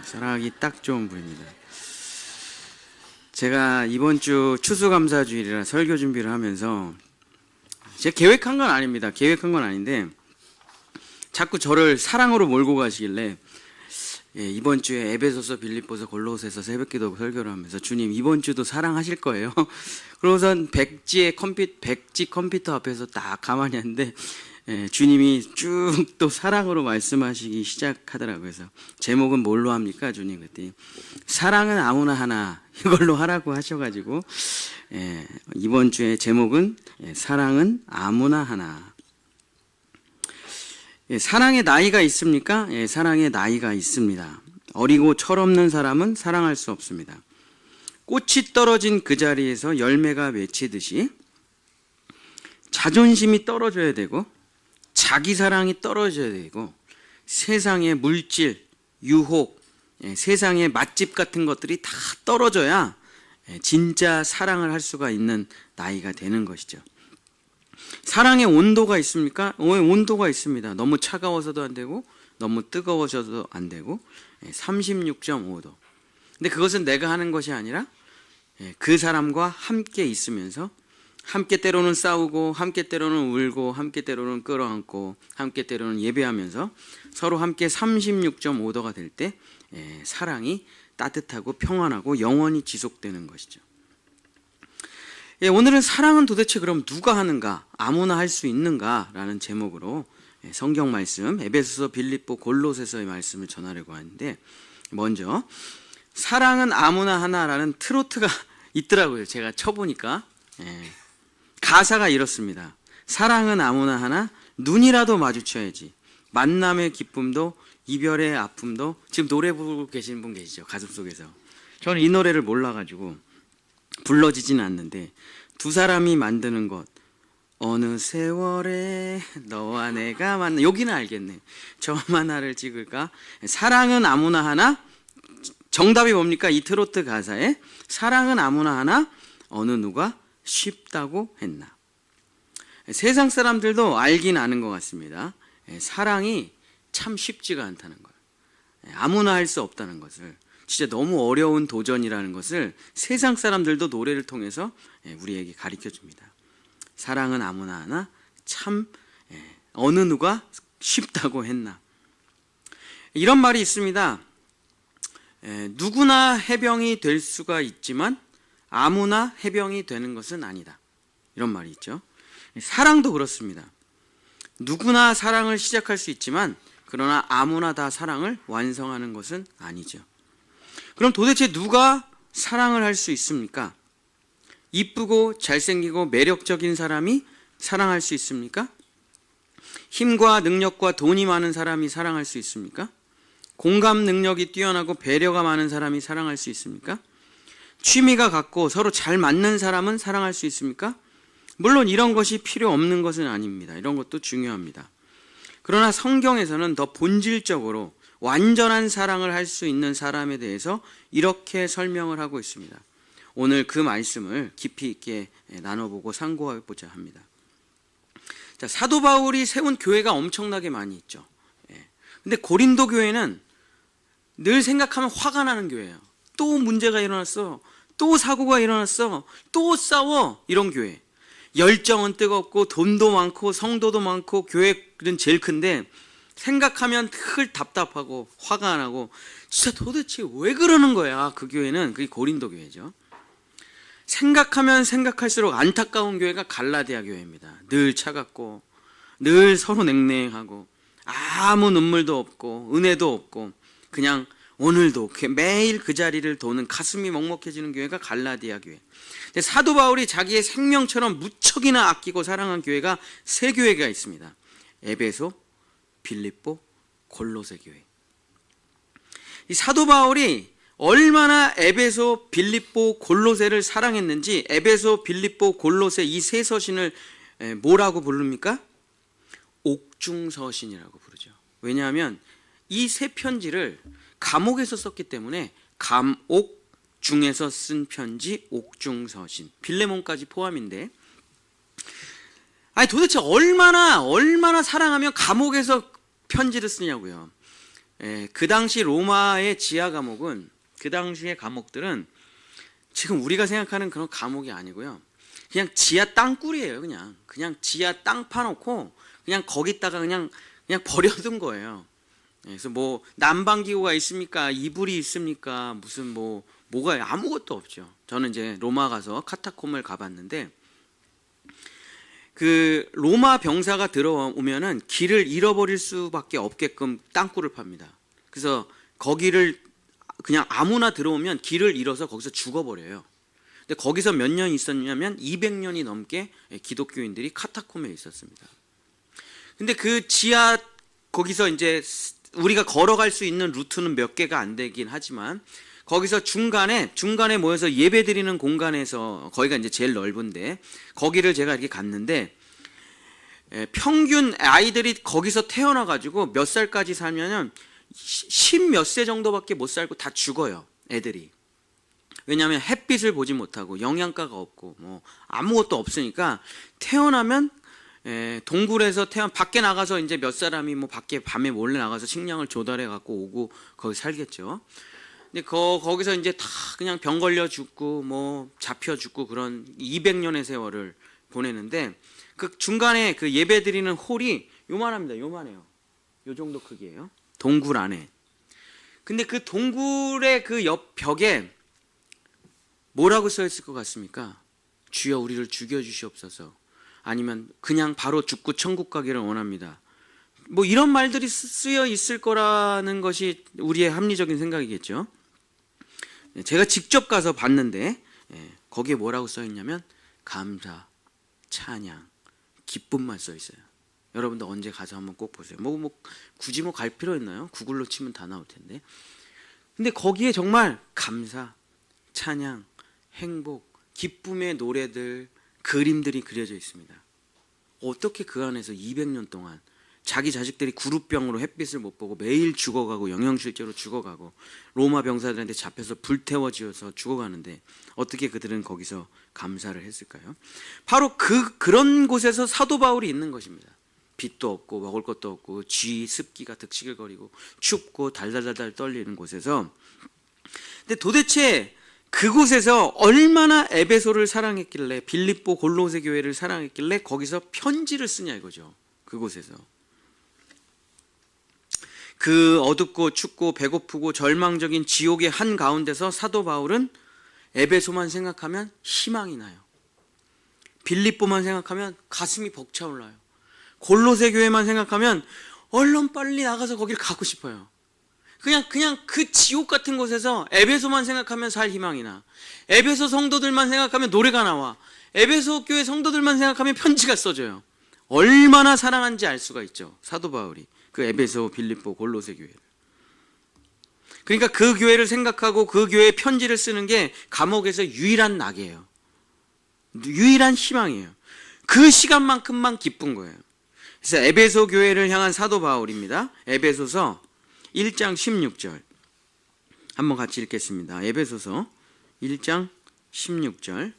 사랑하기 딱 좋은 분입니다. 제가 이번 주 추수감사주일이라 설교 준비를 하면서 제가 계획한 건 아닙니다. 계획한 건 아닌데 자꾸 저를 사랑으로 몰고 가시길래 이번 주에 에베소서, 빌립보서, 골로새서 새벽기도 설교를 하면서 주님 이번 주도 사랑하실 거예요. 그러고선 백지 컴퓨터 앞에서 딱 가만히 앉는데 주님이 쭉 또 사랑으로 말씀하시기 시작하더라고요. 그래서 제목은 뭘로 합니까 주님? 그랬더니 사랑은 아무나 하나 이걸로 하라고 하셔가지고 이번 주의 제목은 사랑은 아무나 하나. 사랑의 나이가 있습니까? 사랑의 나이가 있습니다. 어리고 철없는 사람은 사랑할 수 없습니다. 꽃이 떨어진 그 자리에서 열매가 맺히듯이 자존심이 떨어져야 되고 자기 사랑이 떨어져야 되고 세상의 물질, 유혹, 세상의 맛집 같은 것들이 다 떨어져야 진짜 사랑을 할 수가 있는 나이가 되는 것이죠. 사랑의 온도가 있습니까? 온도가 있습니다. 너무 차가워서도 안 되고 너무 뜨거워서도 안 되고 36.5도. 근데 그것은 내가 하는 것이 아니라 그 사람과 함께 있으면서 함께 때로는 싸우고 함께 때로는 울고 함께 때로는 끌어안고 함께 때로는 예배하면서 서로 함께 36.5도가 될 때 사랑이 따뜻하고 평안하고 영원히 지속되는 것이죠. 오늘은 사랑은 도대체 그럼 누가 하는가? 아무나 할 수 있는가? 라는 제목으로 성경 말씀 에베소서, 빌립보, 골로새서의 말씀을 전하려고 하는데 먼저 사랑은 아무나 하나라는 트로트가 있더라고요. 제가 쳐보니까 가사가 이렇습니다. 사랑은 아무나 하나 눈이라도 마주쳐야지 만남의 기쁨도 이별의 아픔도. 지금 노래 부르고 계시는 분 계시죠? 가슴속에서. 저는 이 노래를 몰라가지고 불러지지는 않는데 두 사람이 만드는 것 어느 세월에 너와 내가 만나. 여기는 알겠네. 저만 하나를 찍을까? 사랑은 아무나 하나. 정답이 뭡니까? 이 트로트 가사에 사랑은 아무나 하나 어느 누가 쉽다고 했나. 세상 사람들도 알긴 아는 것 같습니다. 사랑이 참 쉽지가 않다는 걸, 아무나 할 수 없다는 것을, 진짜 너무 어려운 도전이라는 것을 세상 사람들도 노래를 통해서 우리에게 가르쳐 줍니다. 사랑은 아무나 하나 참 어느 누가 쉽다고 했나. 이런 말이 있습니다. 누구나 해병이 될 수가 있지만 아무나 해병이 되는 것은 아니다. 이런 말이 있죠. 사랑도 그렇습니다. 누구나 사랑을 시작할 수 있지만 그러나 아무나 다 사랑을 완성하는 것은 아니죠. 그럼 도대체 누가 사랑을 할 수 있습니까? 이쁘고 잘생기고 매력적인 사람이 사랑할 수 있습니까? 힘과 능력과 돈이 많은 사람이 사랑할 수 있습니까? 공감 능력이 뛰어나고 배려가 많은 사람이 사랑할 수 있습니까? 취미가 같고 서로 잘 맞는 사람은 사랑할 수 있습니까? 물론 이런 것이 필요 없는 것은 아닙니다. 이런 것도 중요합니다. 그러나 성경에서는 더 본질적으로 완전한 사랑을 할 수 있는 사람에 대해서 이렇게 설명을 하고 있습니다. 오늘 그 말씀을 깊이 있게 나눠보고 상고해보자 합니다. 자, 사도 바울이 세운 교회가 엄청나게 많이 있죠. 근데 고린도 교회는 늘 생각하면 화가 나는 교회예요. 또 문제가 일어났어. 또 사고가 일어났어. 또 싸워. 이런 교회. 열정은 뜨겁고 돈도 많고 성도도 많고 교회는 제일 큰데 생각하면 늘 답답하고 화가 나고 진짜 도대체 왜 그러는 거야. 그 교회는 그게 고린도 교회죠. 생각하면 생각할수록 안타까운 교회가 갈라디아 교회입니다. 늘 차갑고 늘 서로 냉랭하고 아무 눈물도 없고 은혜도 없고 그냥 오늘도 매일 그 자리를 도는 가슴이 먹먹해지는 교회가 갈라디아 교회. 사도 바울이 자기의 생명처럼 무척이나 아끼고 사랑한 교회가 세 교회가 있습니다. 에베소, 빌립보, 골로새 교회. 이 사도 바울이 얼마나 에베소, 빌립보, 골로새를 사랑했는지 에베소, 빌립보, 골로새 이 세 서신을 뭐라고 부릅니까? 옥중서신이라고 부르죠. 왜냐하면 이 세 편지를 감옥에서 썼기 때문에 감옥 중에서 쓴 편지 옥중서신, 빌레몬까지 포함인데, 아니 도대체 얼마나 사랑하면 감옥에서 편지를 쓰냐고요. 그 당시 로마의 지하 감옥은, 그 당시의 감옥들은 지금 우리가 생각하는 그런 감옥이 아니고요. 그냥 지하 땅굴이에요. 그냥 지하 땅 파놓고 그냥 거기다가 그냥 버려둔 거예요. 그래서 뭐 난방기구가 있습니까? 이불이 있습니까? 무슨 뭐가 아무것도 없죠. 저는 이제 로마 가서 카타콤을 가봤는데, 그 로마 병사가 들어오면은 길을 잃어버릴 수밖에 없게끔 땅굴을 팝니다. 그래서 거기를 그냥 아무나 들어오면 길을 잃어서 거기서 죽어버려요. 근데 거기서 몇 년 있었냐면 200년이 넘게 기독교인들이 카타콤에 있었습니다. 근데 그 지하, 거기서 이제 우리가 걸어갈 수 있는 루트는 몇 개가 안 되긴 하지만, 거기서 중간에 모여서 예배 드리는 공간에서, 거기가 이제 제일 넓은데 거기를 제가 이렇게 갔는데, 평균 아이들이 거기서 태어나 가지고 몇 살까지 살면은 10 몇 세 정도밖에 못 살고 다 죽어요, 애들이. 왜냐하면 햇빛을 보지 못하고 영양가가 없고 뭐 아무것도 없으니까 태어나면 동굴에서 밖에 나가서 이제 몇 사람이 뭐 밖에 밤에 몰래 나가서 식량을 조달해 갖고 오고 거기 살겠죠. 근데 거기서 이제 다 그냥 병 걸려 죽고 뭐 잡혀 죽고 그런 200년의 세월을 보내는데, 그 중간에 그 예배 드리는 홀이 요만합니다. 요만해요. 요 정도 크기예요. 동굴 안에. 근데 그 동굴의 그 옆 벽에 뭐라고 써 있을 것 같습니까? 주여 우리를 죽여주시옵소서. 아니면 그냥 바로 죽고 천국 가기를 원합니다. 뭐 이런 말들이 쓰여 있을 거라는 것이 우리의 합리적인 생각이겠죠. 제가 직접 가서 봤는데 거기에 뭐라고 써 있냐면 감사, 찬양, 기쁨만 써 있어요. 여러분도 언제 가서 한번 꼭 보세요. 굳이 갈 필요 있나요? 구글로 치면 다 나올 텐데. 근데 거기에 정말 감사, 찬양, 행복, 기쁨의 노래들, 그림들이 그려져 있습니다. 어떻게 그 안에서 200년 동안 자기 자식들이 구루병으로 햇빛을 못 보고 매일 죽어가고 영양실조로 죽어가고 로마 병사들한테 잡혀서 불태워지어서 죽어가는데 어떻게 그들은 거기서 감사를 했을까요? 바로 그런 곳에서 사도 바울이 있는 것입니다. 빛도 없고 먹을 것도 없고 쥐, 습기가 득실거리고 춥고 달달달달 떨리는 곳에서, 근데 도대체 그곳에서 얼마나 에베소를 사랑했길래, 빌립보 골로새 교회를 사랑했길래 거기서 편지를 쓰냐 이거죠. 그곳에서 그 어둡고 춥고 배고프고 절망적인 지옥의 한가운데서 사도 바울은 에베소만 생각하면 희망이 나요. 빌립보만 생각하면 가슴이 벅차올라요. 골로새 교회만 생각하면 얼른 빨리 나가서 거기를 가고 싶어요. 그냥 그 지옥 같은 곳에서 에베소만 생각하면 살 희망이 나. 에베소 성도들만 생각하면 노래가 나와. 에베소 교회 성도들만 생각하면 편지가 써져요. 얼마나 사랑한지 알 수가 있죠, 사도 바울이 그 에베소, 빌립보, 골로새 교회를. 그러니까 그 교회를 생각하고 그 교회에 편지를 쓰는 게 감옥에서 유일한 낙이에요. 유일한 희망이에요. 그 시간만큼만 기쁜 거예요. 그래서 에베소 교회를 향한 사도 바울입니다. 에베소서 1장 16절 한번 같이 읽겠습니다. 에베소서 1장 16절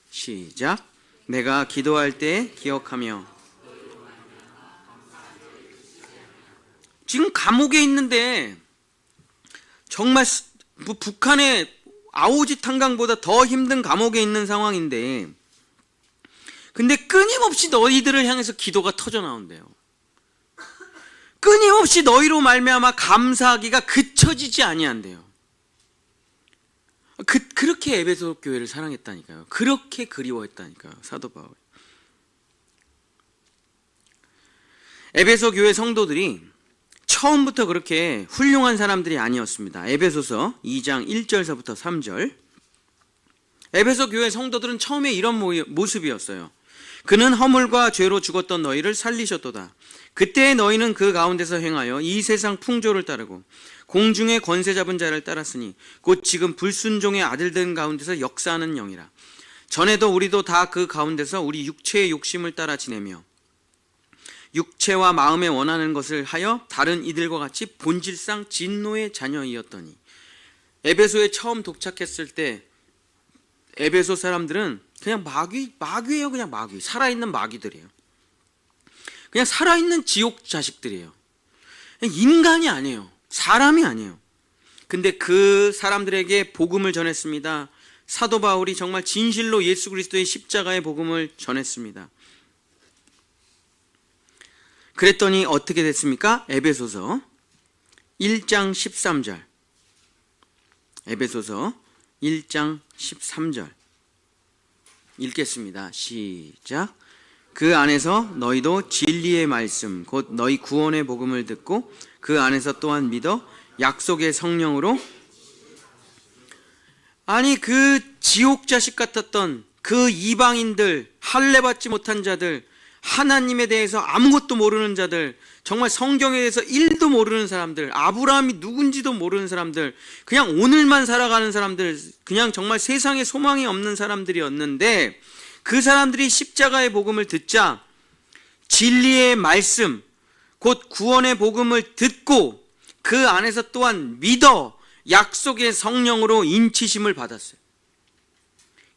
시작. 내가 기도할 때 기억하며. 지금 감옥에 있는데 정말 북한의 아오지 탄강보다 더 힘든 감옥에 있는 상황인데, 근데 끊임없이 너희들을 향해서 기도가 터져 나온대요. 끊임없이 너희로 말미암아 감사하기가 그쳐지지 아니한대요. 그렇게 에베소 교회를 사랑했다니까요. 그렇게 그리워했다니까요, 사도 바울. 에베소 교회 성도들이 처음부터 그렇게 훌륭한 사람들이 아니었습니다. 에베소서 2장 1절서부터 3절. 에베소 교회 성도들은 처음에 이런 모습이었어요. 그는 허물과 죄로 죽었던 너희를 살리셨도다. 그때 너희는 그 가운데서 행하여 이 세상 풍조를 따르고 공중의 권세 잡은 자를 따랐으니 곧 지금 불순종의 아들들 가운데서 역사하는 영이라. 전에도 우리도 다 그 가운데서 우리 육체의 욕심을 따라 지내며 육체와 마음에 원하는 것을 하여 다른 이들과 같이 본질상 진노의 자녀이었더니. 에베소에 처음 도착했을 때 에베소 사람들은 그냥 마귀예요. 그냥 마귀. 살아있는 마귀들이에요. 그냥 살아있는 지옥 자식들이에요. 인간이 아니에요. 사람이 아니에요. 근데 그 사람들에게 복음을 전했습니다. 사도 바울이 정말 진실로 예수 그리스도의 십자가의 복음을 전했습니다. 그랬더니 어떻게 됐습니까? 에베소서 1장 13절. 에베소서 1장 13절 읽겠습니다. 시작. 그 안에서 너희도 진리의 말씀 곧 너희 구원의 복음을 듣고 그 안에서 또한 믿어 약속의 성령으로, 아니 그 지옥 자식 같았던 그 이방인들, 할례받지 못한 자들, 하나님에 대해서 아무것도 모르는 자들, 정말 성경에 대해서 1도 모르는 사람들, 아브라함이 누군지도 모르는 사람들, 그냥 오늘만 살아가는 사람들, 그냥 정말 세상에 소망이 없는 사람들이었는데, 그 사람들이 십자가의 복음을 듣자 진리의 말씀 곧 구원의 복음을 듣고 그 안에서 또한 믿어 약속의 성령으로 인치심을 받았어요.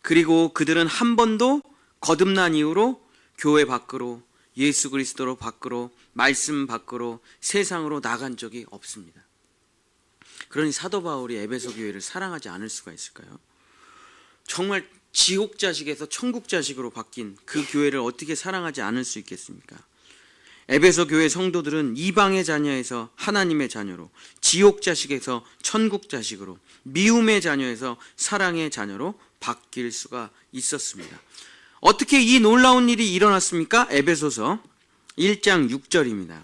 그리고 그들은 한 번도 거듭난 이후로 교회 밖으로, 예수 그리스도로 밖으로, 말씀 밖으로, 세상으로 나간 적이 없습니다. 그러니 사도 바울이 에베소 교회를 사랑하지 않을 수가 있을까요? 정말 지옥 자식에서 천국 자식으로 바뀐 그 교회를 어떻게 사랑하지 않을 수 있겠습니까? 에베소 교회 성도들은 이방의 자녀에서 하나님의 자녀로, 지옥 자식에서 천국 자식으로, 미움의 자녀에서 사랑의 자녀로 바뀔 수가 있었습니다. 어떻게 이 놀라운 일이 일어났습니까? 에베소서 1장 6절입니다.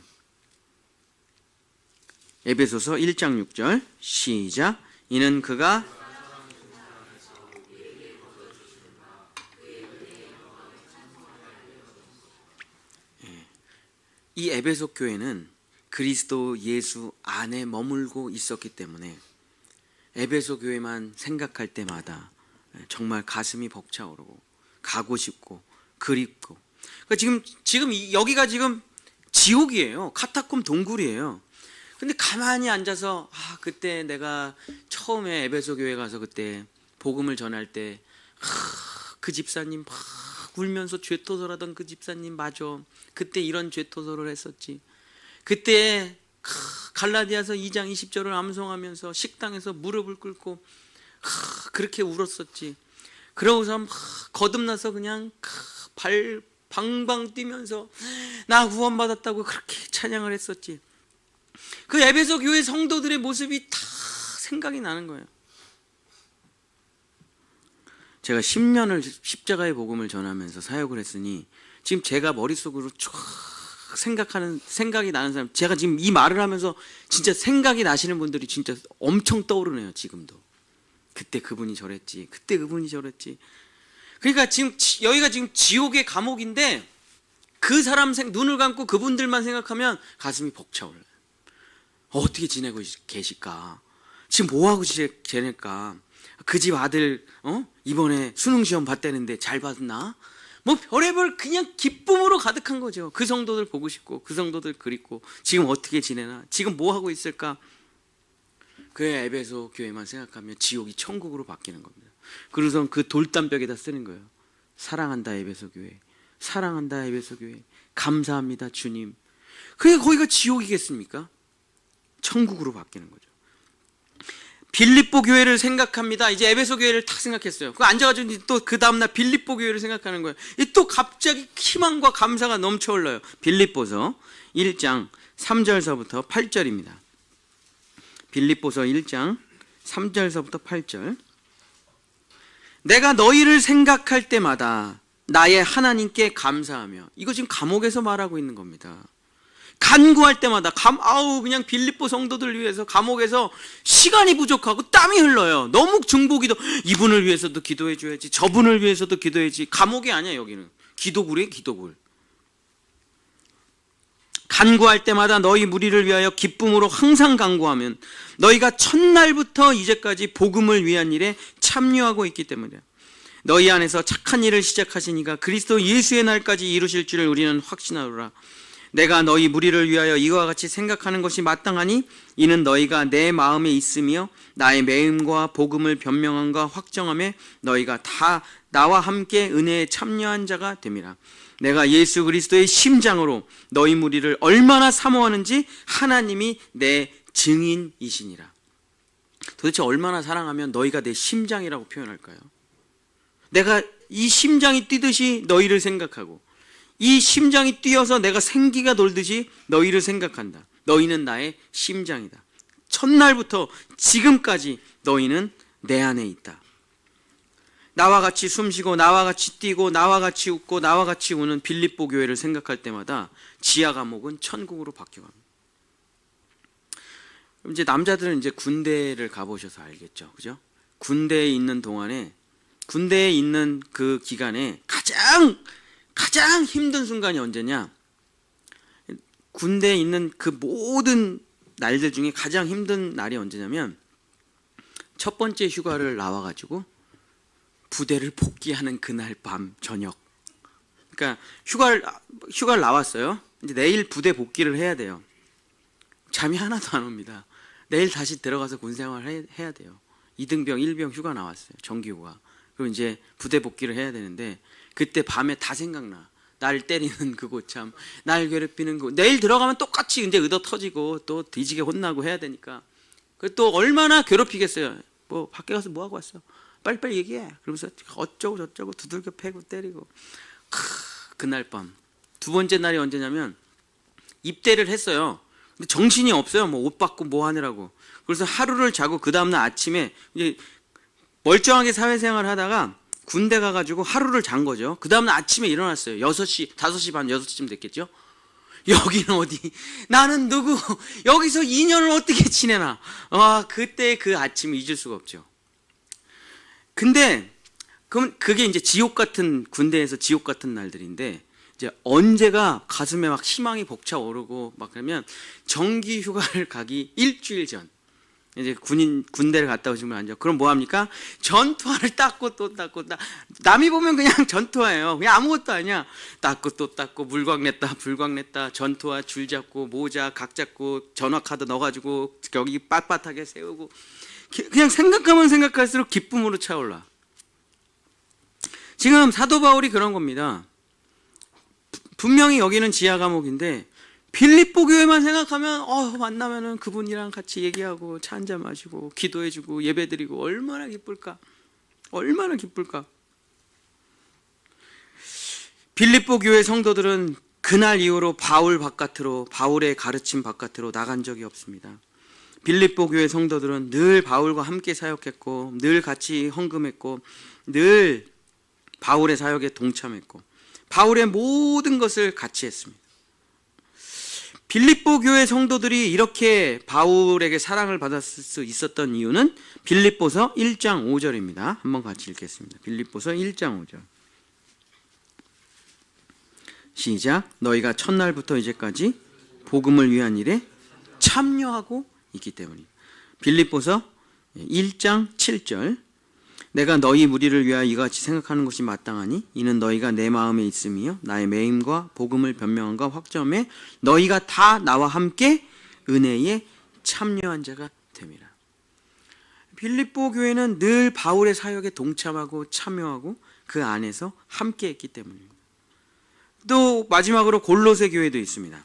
에베소서 1장 6절 시작. 이는 그가 이 에베소 교회는 그리스도 예수 안에 머물고 있었기 때문에 에베소 교회만 생각할 때마다 정말 가슴이 벅차오르고 가고 싶고 그립고, 그러니까 지금 여기가 지금 지옥이에요. 카타콤 동굴이에요. 근데 가만히 앉아서 그때 내가 처음에 에베소 교회 가서 그때 복음을 전할 때 그 집사님 막 울면서 죄토설하던 그 집사님 맞아. 그때 이런 죄토설을 했었지. 그때 갈라디아서 2장 20절을 암송하면서 식당에서 무릎을 꿇고 그렇게 울었었지. 그러고서 거듭나서 그냥 발 방방 뛰면서 나 구원받았다고 그렇게 찬양을 했었지. 그 에베소 교회 성도들의 모습이 다 생각이 나는 거예요. 제가 10년을 십자가의 복음을 전하면서 사역을 했으니 지금 제가 머릿속으로 쫙 생각이 나는 사람, 제가 지금 이 말을 하면서 진짜 생각이 나시는 분들이 진짜 엄청 떠오르네요. 지금도 그때 그분이 저랬지, 그때 그분이 저랬지. 그러니까 지금 여기가 지금 지옥의 감옥인데 그 사람 눈을 감고 그분들만 생각하면 가슴이 벅차올라요. 어떻게 지내고 계실까? 지금 뭐하고 지낼까? 그 집 아들 이번에 수능시험 봤다는데 잘 봤나? 뭐 별의별 그냥 기쁨으로 가득한 거죠. 그 성도들 보고 싶고 그 성도들 그립고 지금 어떻게 지내나? 지금 뭐하고 있을까? 그 에베소 교회만 생각하면 지옥이 천국으로 바뀌는 겁니다. 그래서 그 돌담벽에다 쓰는 거예요. 사랑한다 에베소 교회, 사랑한다 에베소 교회, 감사합니다 주님. 그게 거기가 지옥이겠습니까? 천국으로 바뀌는 거죠. 빌립보 교회를 생각합니다. 이제 에베소 교회를 딱 생각했어요. 그 앉아가지고 또 그 다음날 빌립보 교회를 생각하는 거예요. 또 갑자기 희망과 감사가 넘쳐 흘러요. 빌립보서 1장 3절서부터 8절입니다. 빌립보서 1장 3절서부터 8절. 내가 너희를 생각할 때마다 나의 하나님께 감사하며, 이거 지금 감옥에서 말하고 있는 겁니다. 간구할 때마다 그냥 빌립보 성도들 위해서 감옥에서 시간이 부족하고 땀이 흘러요. 너무 중보기도, 이분을 위해서도 기도해 줘야지, 저분을 위해서도 기도해야지. 감옥이 아니야. 여기는 기도굴이에요. 기도굴. 간구할 때마다 너희 무리를 위하여 기쁨으로 항상 간구하면 너희가 첫날부터 이제까지 복음을 위한 일에 참여하고 있기 때문이다. 너희 안에서 착한 일을 시작하신 이가 그리스도 예수의 날까지 이루실 줄을 우리는 확신하노라. 내가 너희 무리를 위하여 이와 같이 생각하는 것이 마땅하니 이는 너희가 내 마음에 있으며 나의 매임과 복음을 변명함과 확정함에 너희가 다 나와 함께 은혜에 참여한 자가 됨이라. 내가 예수 그리스도의 심장으로 너희 무리를 얼마나 사모하는지 하나님이 내 증인이시니라. 도대체 얼마나 사랑하면 너희가 내 심장이라고 표현할까요? 내가 이 심장이 뛰듯이 너희를 생각하고 이 심장이 뛰어서 내가 생기가 돌듯이 너희를 생각한다. 너희는 나의 심장이다. 첫날부터 지금까지 너희는 내 안에 있다. 나와 같이 숨쉬고 나와 같이 뛰고 나와 같이 웃고 나와 같이 우는 빌립보 교회를 생각할 때마다 지하 감옥은 천국으로 바뀌어갑니다. 이제 남자들은 이제 군대를 가보셔서 알겠죠, 그죠? 군대에 있는 동안에, 군대에 있는 그 기간에 가장 힘든 순간이 언제냐? 군대에 있는 그 모든 날들 중에 가장 힘든 날이 언제냐면 첫 번째 휴가를 나와가지고 부대를 복귀하는 그날 밤 저녁. 그러니까 휴가를 나왔어요. 이제 내일 부대 복귀를 해야 돼요. 잠이 하나도 안 옵니다. 내일 다시 들어가서 군생활 해야 돼요. 2등병, 1병 휴가 나왔어요. 정기휴가. 그럼 이제 부대 복귀를 해야 되는데 그때 밤에 다 생각나. 날 때리는 그 고참, 날 괴롭히는 거. 내일 들어가면 똑같이 이제 의도 터지고 또 뒤지게 혼나고 해야 되니까. 그 또 얼마나 괴롭히겠어요. 뭐 밖에 가서 뭐 하고 왔어? 빨리빨리 얘기해. 그러면서 어쩌고 저쩌고 두들겨 패고 때리고. 그날 밤. 두 번째 날이 언제냐면 입대를 했어요. 근데 정신이 없어요. 뭐 옷 받고 뭐 하느라고. 그래서 하루를 자고 그 다음날 아침에 이제 멀쩡하게 사회생활을 하다가 군대 가가지고 하루를 잔 거죠. 그 다음날 아침에 일어났어요. 6시, 5시 반, 6시쯤 됐겠죠. 여기는 어디? 나는 누구? 여기서 2년을 어떻게 지내나? 그때 그 아침을 잊을 수가 없죠. 근데 그럼 그게 이제 지옥 같은, 군대에서 지옥 같은 날들인데 이제 언제가 가슴에 막 희망이 벅차오르고 막 그러면 정기 휴가를 가기 일주일 전, 이제 군대를 갔다 오시면 앉아. 그럼 뭐 합니까? 전투화를 닦고 또 닦고, 남이 보면 그냥 전투화예요. 그냥 아무것도 아니야. 닦고 또 닦고, 물광 냈다 불광 냈다, 전투화 줄 잡고 모자 각 잡고 전화 카드 넣어가지고 여기 빳빳하게 세우고. 그냥 생각하면 생각할수록 기쁨으로 차올라. 지금 사도 바울이 그런 겁니다. 분명히 여기는 지하 감옥인데 빌립보 교회만 생각하면 만나면은 그분이랑 같이 얘기하고 차 한잔 마시고 기도해주고 예배드리고 얼마나 기쁠까? 얼마나 기쁠까? 빌립보 교회 성도들은 그날 이후로 바울의 가르침 바깥으로 나간 적이 없습니다. 빌립보 교회 성도들은 늘 바울과 함께 사역했고 늘 같이 헌금했고 늘 바울의 사역에 동참했고 바울의 모든 것을 같이 했습니다. 빌립보 교회 성도들이 이렇게 바울에게 사랑을 받았을 수 있었던 이유는 빌립보서 1장 5절입니다. 한번 같이 읽겠습니다. 빌립보서 1장 5절. 시작. 너희가 첫날부터 이제까지 복음을 위한 일에 참여하고 있기 때문입니다. 빌립보서 1장 7절. 내가 너희 무리를 위하여 이같이 생각하는 것이 마땅하니 이는 너희가 내 마음에 있음이요 나의 매임과 복음을 변명함과 확점에 너희가 다 나와 함께 은혜에 참여한 자가 됨이라. 빌립보 교회는 늘 바울의 사역에 동참하고 참여하고 그 안에서 함께 했기 때문입니다. 또 마지막으로 골로새 교회도 있습니다.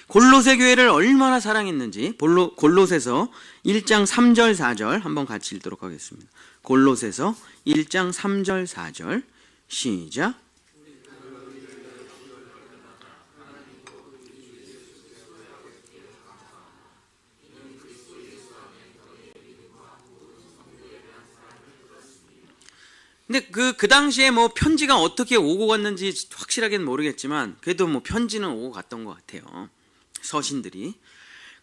골로새 교회를 얼마나 사랑했는지 골로새서 1장 3절 4절 한번 같이 읽도록 하겠습니다. 골로새서 1장 3절 4절 시작. 근데 그 당시에 뭐 편지가 어떻게 오고 갔는지 확실하게는 모르겠지만 그래도 뭐 편지는 오고 갔던 것 같아요. 서신들이.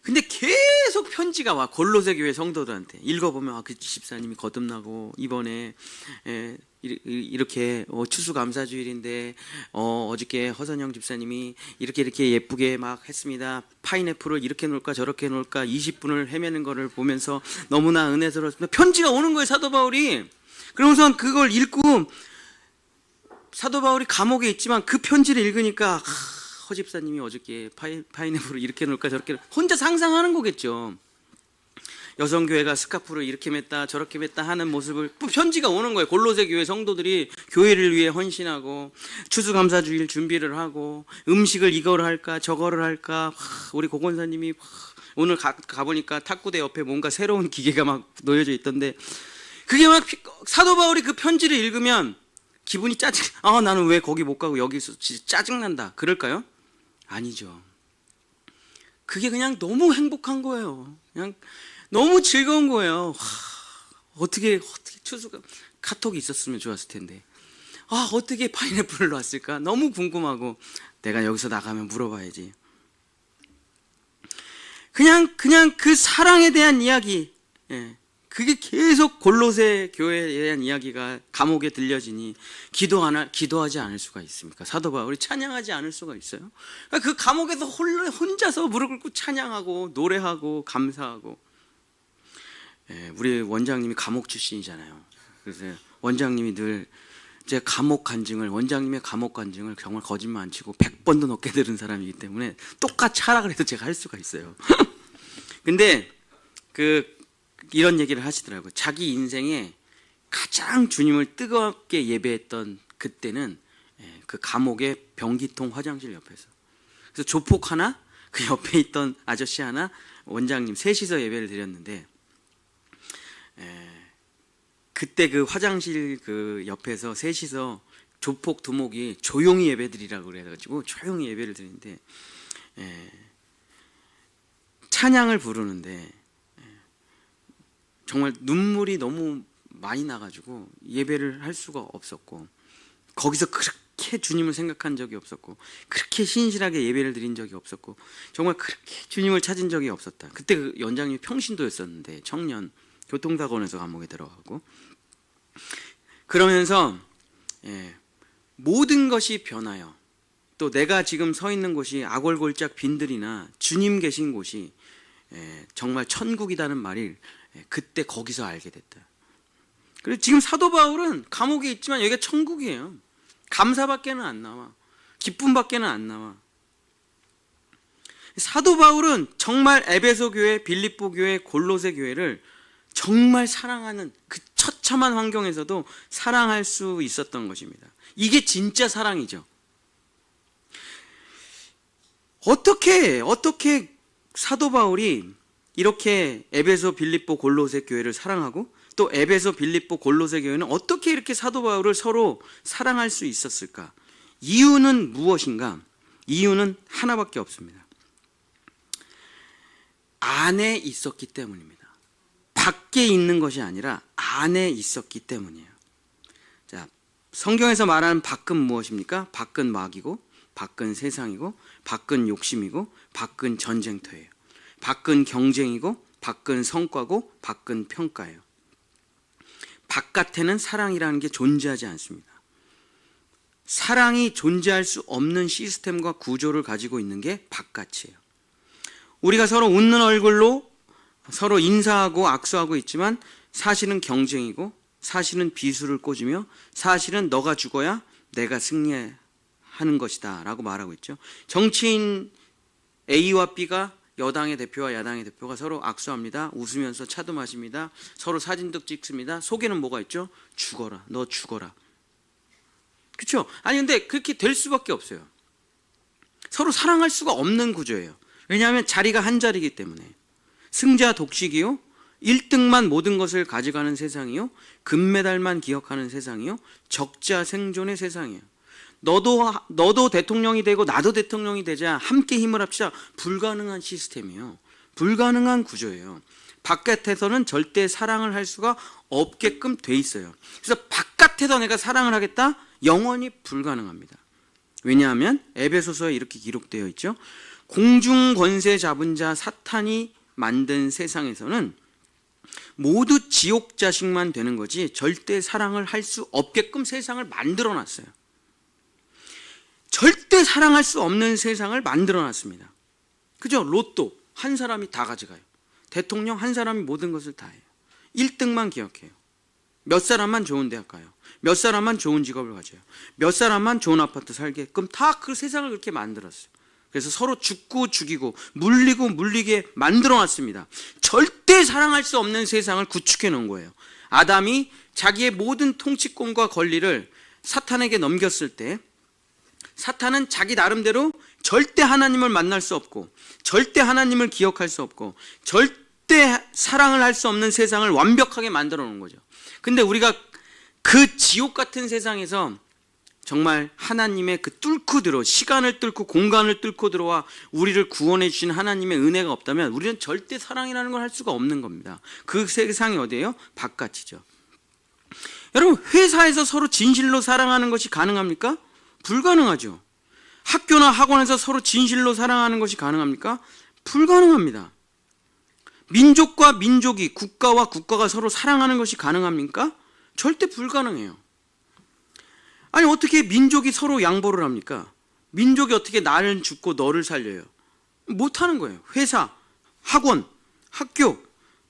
근데 계속 편지가 와. 골로새 교회 성도들한테 읽어보면 그 집사님이 거듭나고 이번에 이렇게 추수감사주일인데 어저께 허선영 집사님이 이렇게 예쁘게 막 했습니다. 파인애플을 이렇게 놓을까 저렇게 놓을까 20분을 헤매는 거를 보면서 너무나 은혜스러웠습니다. 편지가 오는 거예요, 사도 바울이. 그러면서 그걸 읽고 사도 바울이 감옥에 있지만 그 편지를 읽으니까 허 집사님이 어저께 파인애플을 이렇게 놓을까 저렇게 혼자 상상하는 거겠죠. 여성교회가 스카프를 이렇게 맸다 저렇게 맸다 하는 모습을 편지가 오는 거예요. 골로새 교회 성도들이 교회를 위해 헌신하고 추수감사주일 준비를 하고 음식을 이거를 할까 저거를 할까. 우리 고건사님이 오늘 가보니까 탁구대 옆에 뭔가 새로운 기계가 막 놓여져 있던데, 그게 막 사도 바울이 그 편지를 읽으면 기분이 나는 왜 거기 못 가고 여기 있어, 진짜 짜증난다 그럴까요? 아니죠. 그게 그냥 너무 행복한 거예요. 그냥 너무 즐거운 거예요. 어떻게 추수가 카톡이 있었으면 좋았을 텐데, 어떻게 파인애플을 놨을까 너무 궁금하고, 내가 여기서 나가면 물어봐야지. 그냥 그 사랑에 대한 이야기, 그게 계속 골로새 교회에 대한 이야기가 감옥에 들려지니 기도하지 않을 수가 있습니까? 사도 바울이 찬양하지 않을 수가 있어요? 그 감옥에서 혼자서 무릎 꿇고 찬양하고 노래하고 감사하고. 우리 원장님이 감옥 출신이잖아요. 그래서 원장님이 늘 제 원장님의 감옥 간증을 정말 거짓말 안 치고 100번도 넘게 들은 사람이기 때문에 똑같이 하라 그래도 제가 할 수가 있어요. 근데 이런 얘기를 하시더라고요. 자기 인생에 가장 주님을 뜨겁게 예배했던 그때는 그 감옥의 변기통 화장실 옆에서. 그래서 조폭 하나, 그 옆에 있던 아저씨 하나, 원장님 셋이서 예배를 드렸는데, 그때 그 화장실 그 옆에서 셋이서 조폭 두목이 조용히 예배드리라고 그래가지고 조용히 예배를 드리는데, 찬양을 부르는데 정말 눈물이 너무 많이 나가지고 예배를 할 수가 없었고, 거기서 그렇게 주님을 생각한 적이 없었고, 그렇게 신실하게 예배를 드린 적이 없었고, 정말 그렇게 주님을 찾은 적이 없었다. 그때 그 연장님이 평신도였었는데, 청년 교통사고에서 감옥에 들어가고, 그러면서 모든 것이 변하여, 또 내가 지금 서 있는 곳이 아골골짝 빈들이나 주님 계신 곳이 정말 천국이라는 말을 그때 거기서 알게 됐다. 그래서 지금 사도 바울은 감옥에 있지만 여기가 천국이에요. 감사밖에는 안 나와. 기쁨밖에는 안 나와. 사도 바울은 정말 에베소 교회, 빌립보 교회, 골로새 교회를 정말 사랑하는 그 처참한 환경에서도 사랑할 수 있었던 것입니다. 이게 진짜 사랑이죠. 어떻게 사도 바울이 이렇게 에베소, 빌립보, 골로새 교회를 사랑하고, 또 에베소, 빌립보, 골로새 교회는 어떻게 이렇게 사도 바울을 서로 사랑할 수 있었을까? 이유는 무엇인가? 이유는 하나밖에 없습니다. 안에 있었기 때문입니다. 밖에 있는 것이 아니라 안에 있었기 때문이에요. 자, 성경에서 말하는 밖은 무엇입니까? 밖은 마귀고, 밖은 세상이고, 밖은 욕심이고, 밖은 전쟁터예요. 밖은 경쟁이고, 밖은 성과고, 밖은 평가예요. 바깥에는 사랑이라는 게 존재하지 않습니다. 사랑이 존재할 수 없는 시스템과 구조를 가지고 있는 게 바깥이에요. 우리가 서로 웃는 얼굴로 서로 인사하고 악수하고 있지만 사실은 경쟁이고, 사실은 비수를 꽂으며, 사실은 너가 죽어야 내가 승리하는 것이다 라고 말하고 있죠. 정치인 A와 B가, 여당의 대표와 야당의 대표가 서로 악수합니다. 웃으면서 차도 마십니다. 서로 사진도 찍습니다. 속에는 뭐가 있죠? 죽어라, 너 죽어라. 그렇죠? 아니 근데 그렇게 될 수밖에 없어요. 서로 사랑할 수가 없는 구조예요. 왜냐하면 자리가 한 자리이기 때문에. 승자 독식이요, 1등만 모든 것을 가져가는 세상이요, 금메달만 기억하는 세상이요, 적자 생존의 세상이에요. 너도 대통령이 되고 나도 대통령이 되자 함께 힘을 합치자. 불가능한 시스템이에요. 불가능한 구조예요. 바깥에서는 절대 사랑을 할 수가 없게끔 돼 있어요. 그래서 바깥에서 내가 사랑을 하겠다? 영원히 불가능합니다. 왜냐하면 에베소서에 이렇게 기록되어 있죠. 공중 권세 잡은 자 사탄이 만든 세상에서는 모두 지옥 자식만 되는 거지 절대 사랑을 할 수 없게끔 세상을 만들어 놨어요. 절대 사랑할 수 없는 세상을 만들어 놨습니다. 그죠? 로또 한 사람이 다 가져가요. 대통령 한 사람이 모든 것을 다 해요. 1등만 기억해요. 몇 사람만 좋은 대학 가요. 몇 사람만 좋은 직업을 가져요. 몇 사람만 좋은 아파트 살게끔 다 그 세상을 그렇게 만들었어요. 그래서 서로 죽고 죽이고 물리고 물리게 만들어 놨습니다. 절대 사랑할 수 없는 세상을 구축해 놓은 거예요. 아담이 자기의 모든 통치권과 권리를 사탄에게 넘겼을 때 사탄은 자기 나름대로 절대 하나님을 만날 수 없고 절대 하나님을 기억할 수 없고 절대 사랑을 할 수 없는 세상을 완벽하게 만들어 놓은 거죠. 근데 우리가 그 지옥 같은 세상에서 정말 하나님의 그 뚫고 들어 시간을 뚫고 공간을 뚫고 들어와 우리를 구원해 주신 하나님의 은혜가 없다면 우리는 절대 사랑이라는 걸 할 수가 없는 겁니다. 그 세상이 어디예요? 바깥이죠. 여러분, 회사에서 서로 진실로 사랑하는 것이 가능합니까? 불가능하죠. 학교나 학원에서 서로 진실로 사랑하는 것이 가능합니까? 불가능합니다. 민족과 민족이, 국가와 국가가 서로 사랑하는 것이 가능합니까? 절대 불가능해요. 아니, 어떻게 민족이 서로 양보를 합니까? 민족이 어떻게 나를 죽고 너를 살려요? 못하는 거예요. 회사, 학원, 학교,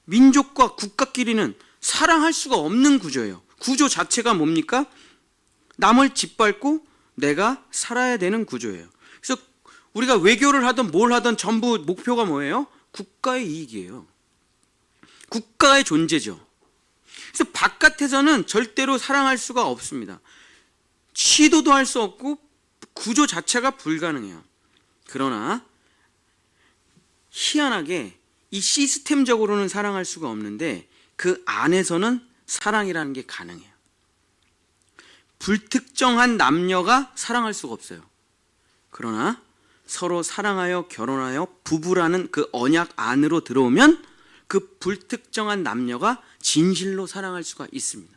민족과 국가끼리는 사랑할 수가 없는 구조예요. 구조 자체가 뭡니까? 남을 짓밟고 내가 살아야 되는 구조예요. 그래서 우리가 외교를 하든 뭘 하든 전부 목표가 뭐예요? 국가의 이익이에요. 국가의 존재죠. 그래서 바깥에서는 절대로 사랑할 수가 없습니다. 시도도 할 수 없고 구조 자체가 불가능해요. 그러나 희한하게 이 시스템적으로는 사랑할 수가 없는데 그 안에서는 사랑이라는 게 가능해요. 불특정한 남녀가 사랑할 수가 없어요. 그러나 서로 사랑하여 결혼하여 부부라는 그 언약 안으로 들어오면 그 불특정한 남녀가 진실로 사랑할 수가 있습니다.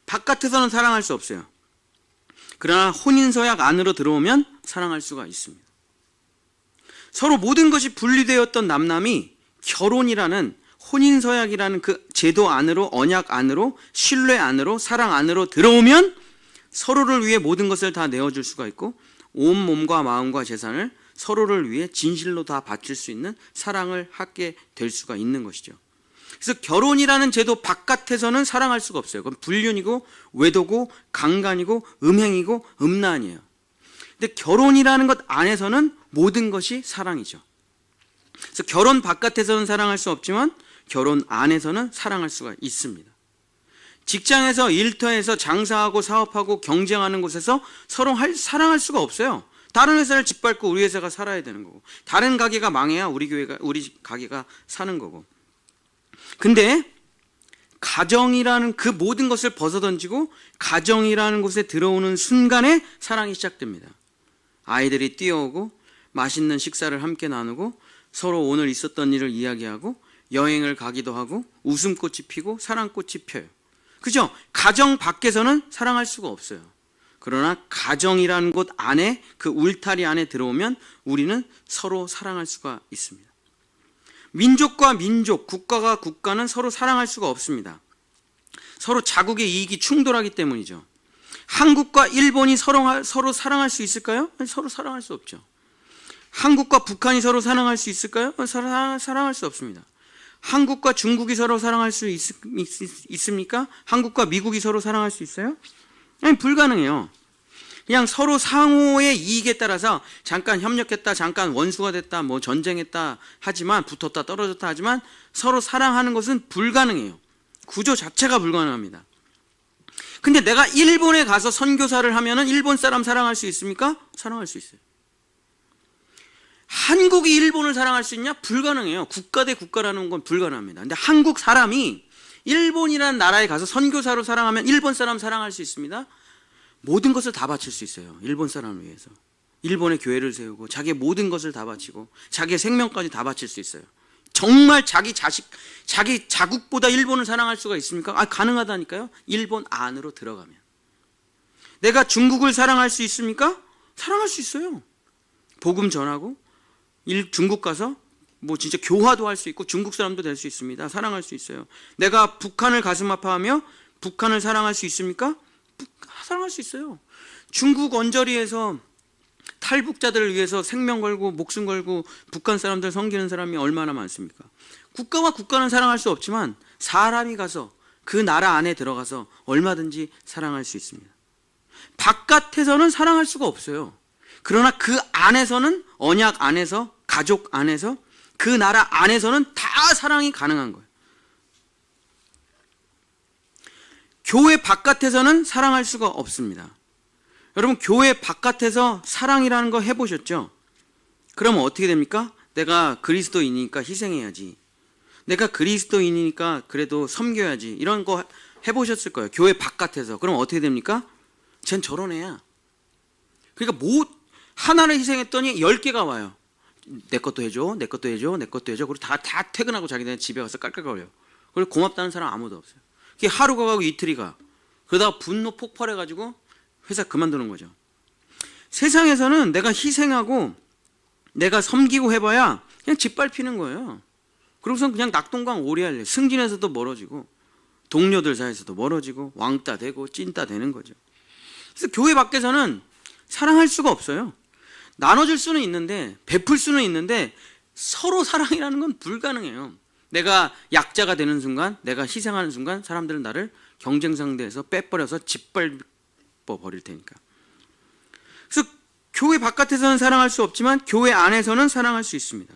바깥에서는 사랑할 수 없어요. 그러나 혼인서약 안으로 들어오면 사랑할 수가 있습니다. 서로 모든 것이 분리되었던 남남이 결혼이라는 혼인서약이라는 그 제도 안으로, 언약 안으로, 신뢰 안으로, 사랑 안으로 들어오면 서로를 위해 모든 것을 다 내어줄 수가 있고 온 몸과 마음과 재산을 서로를 위해 진실로 다 바칠 수 있는 사랑을 하게 될 수가 있는 것이죠. 그래서 결혼이라는 제도 바깥에서는 사랑할 수가 없어요. 그건 불륜이고 외도고 강간이고 음행이고 음란이에요. 근데 결혼이라는 것 안에서는 모든 것이 사랑이죠. 그래서 결혼 바깥에서는 사랑할 수 없지만 결혼 안에서는 사랑할 수가 있습니다. 직장에서 일터에서 장사하고 사업하고 경쟁하는 곳에서 서로 사랑할 수가 없어요. 다른 회사를 짓밟고 우리 회사가 살아야 되는 거고 다른 가게가 망해야 우리 가게가 사는 거고. 근데 가정이라는 그 모든 것을 벗어던지고 가정이라는 곳에 들어오는 순간에 사랑이 시작됩니다. 아이들이 뛰어오고 맛있는 식사를 함께 나누고 서로 오늘 있었던 일을 이야기하고 여행을 가기도 하고 웃음꽃이 피고 사랑꽃이 펴요. 그죠? 가정 밖에서는 사랑할 수가 없어요. 그러나 가정이라는 곳 안에 그 울타리 안에 들어오면 우리는 서로 사랑할 수가 있습니다. 민족과 민족, 국가가 국가는 서로 사랑할 수가 없습니다. 서로 자국의 이익이 충돌하기 때문이죠. 한국과 일본이 서로 사랑할 수 있을까요? 서로 사랑할 수 없죠. 한국과 북한이 서로 사랑할 수 있을까요? 사랑할 수 없습니다. 한국과 중국이 서로 사랑할 수 있습니까? 한국과 미국이 서로 사랑할 수 있어요? 아니, 불가능해요. 그냥 서로 상호의 이익에 따라서 잠깐 협력했다, 잠깐 원수가 됐다, 뭐 전쟁했다 하지만 붙었다 떨어졌다 하지만 서로 사랑하는 것은 불가능해요. 구조 자체가 불가능합니다. 근데 내가 일본에 가서 선교사를 하면은 일본 사람 사랑할 수 있습니까? 사랑할 수 있어요. 한국이 일본을 사랑할 수 있냐? 불가능해요. 국가 대 국가라는 건 불가능합니다. 근데 한국 사람이 일본이라는 나라에 가서 선교사로 사랑하면 일본 사람 사랑할 수 있습니다. 모든 것을 다 바칠 수 있어요. 일본 사람을 위해서. 일본의 교회를 세우고 자기의 모든 것을 다 바치고 자기의 생명까지 다 바칠 수 있어요. 정말 자기 자국보다 일본을 사랑할 수가 있습니까? 가능하다니까요. 일본 안으로 들어가면. 내가 중국을 사랑할 수 있습니까? 사랑할 수 있어요. 복음 전하고 중국 가서 뭐 진짜 교화도 할 수 있고 중국 사람도 될 수 있습니다. 사랑할 수 있어요. 내가 북한을 가슴 아파하며 북한을 사랑할 수 있습니까? 사랑할 수 있어요. 중국 언저리에서 탈북자들을 위해서 생명 걸고 목숨 걸고 북한 사람들 섬기는 사람이 얼마나 많습니까? 국가와 국가는 사랑할 수 없지만 사람이 가서 그 나라 안에 들어가서 얼마든지 사랑할 수 있습니다. 바깥에서는 사랑할 수가 없어요. 그러나 그 안에서는, 언약 안에서, 가족 안에서, 그 나라 안에서는 다 사랑이 가능한 거예요. 교회 바깥에서는 사랑할 수가 없습니다. 여러분, 교회 바깥에서 사랑이라는 거 해보셨죠? 그러면 어떻게 됩니까? 내가 그리스도인이니까 희생해야지. 내가 그리스도인이니까 그래도 섬겨야지. 이런 거 해보셨을 거예요. 교회 바깥에서. 그럼 어떻게 됩니까? 쟨 저런 애야. 그러니까 하나를 희생했더니 10개가 와요. 내 것도 해줘, 내 것도 해줘, 내 것도 해줘. 그리고 다 퇴근하고 자기네 집에 가서 깔깔거려요. 그리고 고맙다는 사람 아무도 없어요. 그게 하루가 가고 이틀이 가. 그러다가 분노 폭발해가지고 회사 그만두는 거죠. 세상에서는 내가 희생하고 내가 섬기고 해봐야 그냥 짓밟히는 거예요. 그러고선 그냥 낙동강 오리알래. 승진에서도 멀어지고 동료들 사이에서도 멀어지고 왕따 되고 찐따 되는 거죠. 그래서 교회 밖에서는 사랑할 수가 없어요. 나눠줄 수는 있는데, 베풀 수는 있는데 서로 사랑이라는 건 불가능해요. 내가 약자가 되는 순간, 내가 희생하는 순간 사람들은 나를 경쟁 상대에서 빼버려서 짓밟아 버릴 테니까. 그래서 교회 바깥에서는 사랑할 수 없지만 교회 안에서는 사랑할 수 있습니다.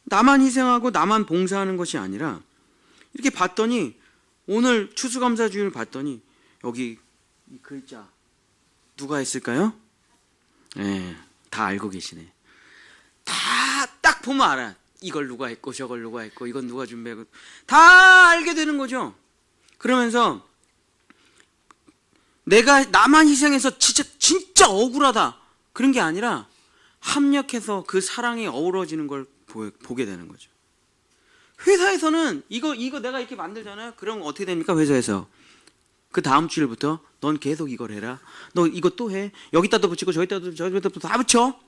나만 희생하고 나만 봉사하는 것이 아니라, 이렇게 봤더니 오늘 추수감사주일을 봤더니 여기 이 글자 누가 했을까요? 네, 다 알고 계시네. 다 딱 보면 알아. 이걸 누가 했고 저걸 누가 했고 이건 누가 준비하고 다 알게 되는 거죠. 그러면서 내가 나만 희생해서 진짜 억울하다 그런 게 아니라 합력해서 그 사랑이 어우러지는 걸 보게 되는 거죠. 회사에서는 이거 내가 이렇게 만들잖아요. 그럼 어떻게 됩니까? 회사에서 그 다음 주일부터 넌 계속 이걸 해라. 너 이거 또 해. 여기다도 붙이고 저기다도 다 붙여.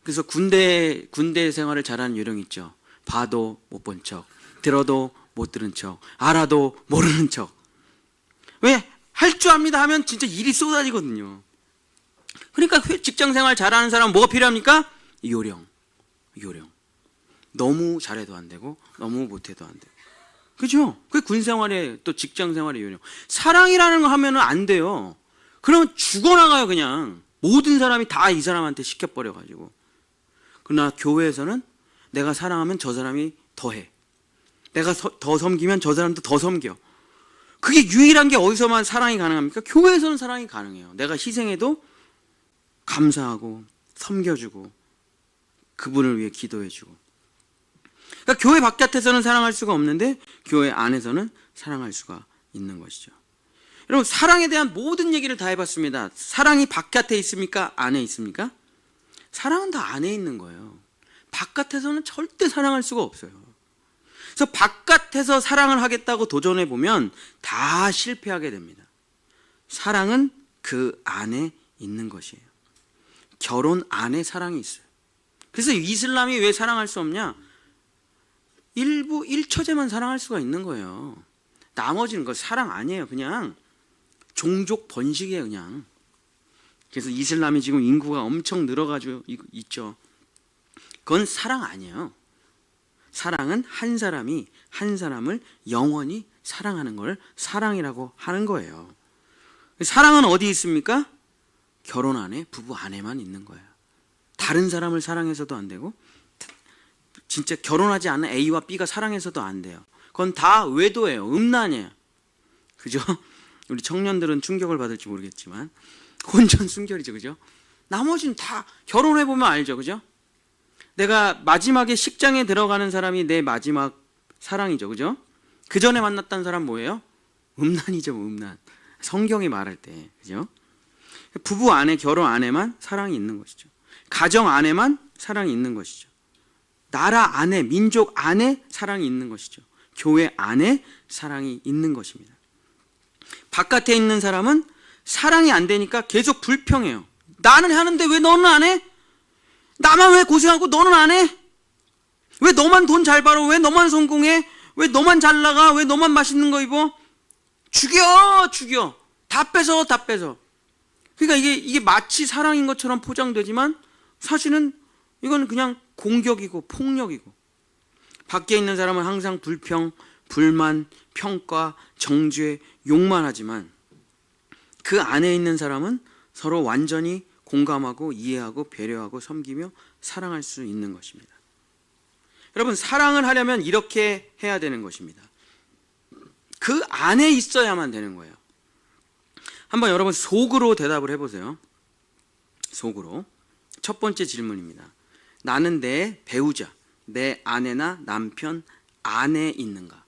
그래서 군대 생활을 잘하는 요령 있죠. 봐도 못 본 척, 들어도 못 들은 척, 알아도 모르는 척. 왜? 할 줄 압니다 하면 진짜 일이 쏟아지거든요. 그러니까 직장 생활 잘하는 사람은 뭐가 필요합니까? 요령. 너무 잘해도 안 되고 너무 못해도 안 되고. 그죠? 그게 군 생활에 또 직장 생활의 요령. 사랑이라는 거 하면은 안 돼요. 그러면 죽어나가요 그냥. 모든 사람이 다 이 사람한테 시켜버려가지고. 그러나 교회에서는 내가 사랑하면 저 사람이 더 해. 내가 더 섬기면 저 사람도 더 섬겨. 그게 유일한 게 어디서만 사랑이 가능합니까? 교회에서는 사랑이 가능해요. 내가 희생해도 감사하고 섬겨주고 그분을 위해 기도해주고. 그러니까 교회 바깥에서는 사랑할 수가 없는데 교회 안에서는 사랑할 수가 있는 것이죠. 여러분, 사랑에 대한 모든 얘기를 다 해봤습니다. 사랑이 바깥에 있습니까? 안에 있습니까? 사랑은 다 안에 있는 거예요. 바깥에서는 절대 사랑할 수가 없어요. 그래서 바깥에서 사랑을 하겠다고 도전해보면 다 실패하게 됩니다. 사랑은 그 안에 있는 것이에요. 결혼 안에 사랑이 있어요. 그래서 이슬람이 왜 사랑할 수 없냐? 일부 1처제만 사랑할 수가 있는 거예요. 나머지는 거 사랑 아니에요. 그냥 종족 번식이에요. 그냥. 그래서 이슬람이 지금 인구가 엄청 늘어가지고 있죠. 그건 사랑 아니에요. 사랑은 한 사람이 한 사람을 영원히 사랑하는 걸 사랑이라고 하는 거예요. 사랑은 어디 있습니까? 결혼 안에, 부부 안에만 있는 거예요. 다른 사람을 사랑해서도 안 되고 진짜 결혼하지 않은 A와 B가 사랑해서도 안 돼요. 그건 다 외도예요. 음란이에요. 그죠? 우리 청년들은 충격을 받을지 모르겠지만 혼전 순결이죠. 그죠? 나머지는 다 결혼해보면 알죠. 그죠? 내가 마지막에 식장에 들어가는 사람이 내 마지막 사랑이죠. 그죠? 그 전에 만났던 사람 뭐예요? 음란이죠. 음란. 성경이 말할 때. 그죠? 부부 안에, 결혼 안에만 사랑이 있는 것이죠. 가정 안에만 사랑이 있는 것이죠. 나라 안에, 민족 안에 사랑이 있는 것이죠. 교회 안에 사랑이 있는 것입니다. 바깥에 있는 사람은 사랑이 안 되니까 계속 불평해요. 나는 하는데 왜 너는 안 해? 나만 왜 고생하고 너는 안 해? 왜 너만 돈 잘 벌어? 왜 너만 성공해? 왜 너만 잘 나가? 왜 너만 맛있는 거 입어? 죽여. 다 뺏어. 그러니까 이게 마치 사랑인 것처럼 포장되지만 사실은 이건 그냥 공격이고 폭력이고. 밖에 있는 사람은 항상 불평, 불만, 평가, 정죄, 욕만 하지만 그 안에 있는 사람은 서로 완전히 공감하고 이해하고 배려하고 섬기며 사랑할 수 있는 것입니다. 여러분, 사랑을 하려면 이렇게 해야 되는 것입니다. 그 안에 있어야만 되는 거예요. 한번 여러분 속으로 대답을 해보세요. 속으로. 첫 번째 질문입니다. 나는 내 배우자, 내 아내나 남편 안에 있는가?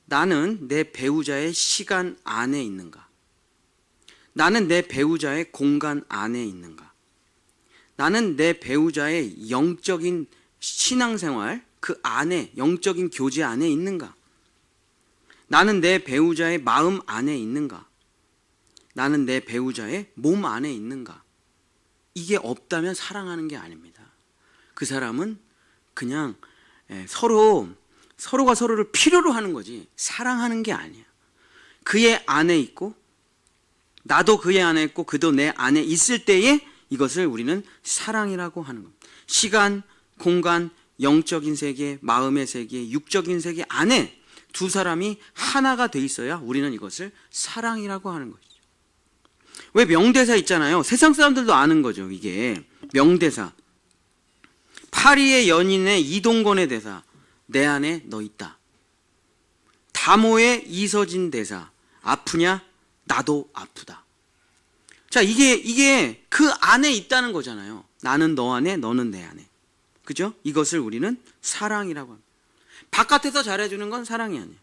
나는 내 배우자의 시간 안에 있는가? 나는 내 배우자의 공간 안에 있는가? 나는 내 배우자의 영적인 신앙생활 그 안에, 영적인 교제 안에 있는가? 나는 내 배우자의 마음 안에 있는가? 나는 내 배우자의 몸 안에 있는가? 이게 없다면 사랑하는 게 아닙니다. 그 사람은 그냥 서로가 서로를 필요로 하는 거지 사랑하는 게 아니야. 그의 안에 있고 나도 그의 안에 있고 그도 내 안에 있을 때에 이것을 우리는 사랑이라고 하는 겁니다. 시간, 공간, 영적인 세계, 마음의 세계, 육적인 세계 안에 두 사람이 하나가 돼 있어야 우리는 이것을 사랑이라고 하는 것이죠. 왜 명대사 있잖아요. 세상 사람들도 아는 거죠. 이게 명대사. 파리의 연인의 이동건의 대사. 내 안에 너 있다. 다모의 이서진 대사. 아프냐? 나도 아프다. 자, 이게 그 안에 있다는 거잖아요. 나는 너 안에, 너는 내 안에. 그죠? 이것을 우리는 사랑이라고 합니다. 바깥에서 잘해주는 건 사랑이 아니에요.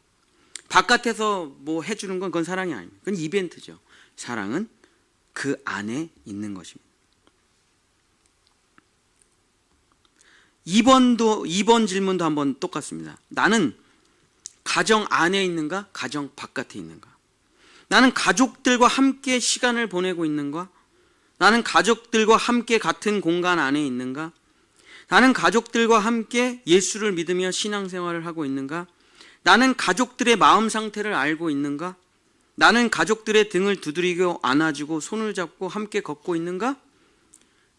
바깥에서 뭐 해주는 건 그건 사랑이 아닙니다. 그건 이벤트죠. 사랑은 그 안에 있는 것입니다. 2번 질문도 한번 똑같습니다. 나는 가정 안에 있는가? 가정 바깥에 있는가? 나는 가족들과 함께 시간을 보내고 있는가? 나는 가족들과 함께 같은 공간 안에 있는가? 나는 가족들과 함께 예수를 믿으며 신앙생활을 하고 있는가? 나는 가족들의 마음 상태를 알고 있는가? 나는 가족들의 등을 두드리고 안아주고 손을 잡고 함께 걷고 있는가?